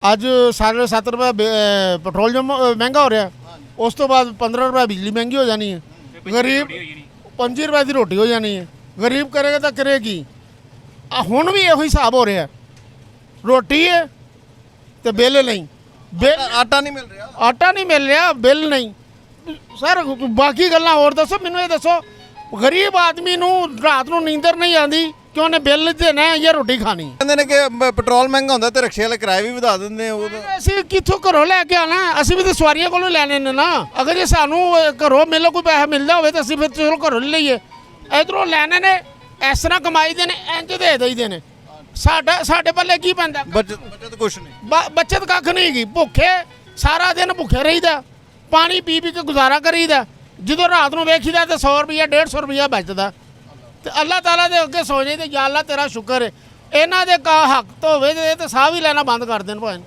ਅੱਜ 7.5 ਰੁਪਏ ਪੈਟਰੋਲ ਜੋ ਮਹਿੰਗਾ ਹੋ ਰਿਹਾ, ਉਸ ਤੋਂ ਬਾਅਦ 15 ਰੁਪਏ ਬਿਜਲੀ ਮਹਿੰਗੀ ਹੋ ਜਾਣੀ ਹੈ। ਗਰੀਬ 5 ਰੁਪਏ ਦੀ ਰੋਟੀ ਹੋ ਜਾਣੀ ਹੈ। ਗਰੀਬ ਕਰੇਗਾ ਤਾਂ ਕਰੇ ਕੀ? ਹੁਣ ਵੀ ਇਹੋ ਹਿਸਾਬ ਹੋ ਰਿਹਾ, ਰੋਟੀ ਹੈ ਤੇ ਬਿੱਲ ਨਹੀਂ, ਆਟਾ ਨਹੀਂ ਮਿਲ ਰਿਹਾ। ਆਟਾ ਨਹੀਂ ਮਿਲ ਰਿਹਾ, ਬਿੱਲ ਨਹੀਂ। ਸਰ ਬਾਕੀ ਗੱਲਾਂ ਹੋਰ ਦੱਸੋ, ਮੈਨੂੰ ਇਹ ਦੱਸੋ ਗਰੀਬ ਆਦਮੀ ਨੂੰ ਰਾਤ ਨੂੰ ਨੀਂਦਰ ਨਹੀਂ ਆਉਂਦੀ ਕਿ ਉਹਨੇ ਬਿੱਲ ਦੇਣਾ ਜਾਂ ਰੋਟੀ ਖਾਣੀ। ਕਹਿੰਦੇ ਨੇ ਕਿ ਪੈਟਰੋਲ ਮਹਿੰਗਾ ਹੁੰਦਾ ਤੇ ਰਿਕਸ਼ੇ ਵਾਲੇ ਕਿਰਾਏ ਵੀ ਵਧਾ ਦਿੰਦੇ ਉਹ। ਅਸੀਂ ਕਿੱਥੋਂ ਘਰੋਂ ਲੈ ਕੇ ਆਣਾ? ਅਸੀਂ ਵੀ ਤਾਂ ਸਵਾਰੀਆਂ ਕੋਲੋਂ ਲੈਣੇ ਨੇ ਨਾ। ਅਗਰ ਜੇ ਸਾਨੂੰ ਘਰੋਂ ਮਿਲੋ ਕੋਈ ਪੈਸਾ ਮਿਲਦਾ ਹੋਵੇ ਤਾਂ ਅਸੀਂ ਫਿਰ ਚਲੋ ਘਰੋਂ ਲੈ ਲਈਏ। ਇਧਰੋਂ ਲੈਣੇ ਨੇ, ਇਸ ਤਰ੍ਹਾਂ ਕਮਾਈ ਦੇ ਨੇ, ਇੰਜ ਦੇ ਦਈਦੇ ਨੇ। ਸਾਡੇ ਪੱਲੇ ਕੀ ਪੈਂਦਾ? ਬਚਤ ਕੁਛ ਨਹੀਂ, ਬੱਚਤ ਕੱਖ ਨਹੀਂ ਹੈਗੀ। ਭੁੱਖੇ ਸਾਰਾ ਦਿਨ ਭੁੱਖੇ ਰਹੀਦਾ, ਪਾਣੀ ਪੀ ਪੀ ਕੇ ਗੁਜ਼ਾਰਾ ਕਰੀਦਾ। ਜਦੋਂ ਰਾਤ ਨੂੰ ਵੇਖੀਦਾ ਤਾਂ 100 ਰੁਪਈਆ 150 ਰੁਪਈਆ ਬਚਦਾ। ਤੇ ਅੱਲਾਹ ਤਾਲਾ ਦੇ ਅੱਗੇ ਸੋਚਦੇ ਤੇ ਯਾ ਅੱਲਾ ਤੇਰਾ ਸ਼ੁਕਰ ਹੈ, ਇਹਨਾਂ ਦੇ ਹੱਕ ਤੋਂ ਹੋਵੇ ਤੇ ਸਾਹ ਵੀ ਲੈਣਾ ਬੰਦ ਕਰ ਦੇਣ ਭਾਵੇਂ।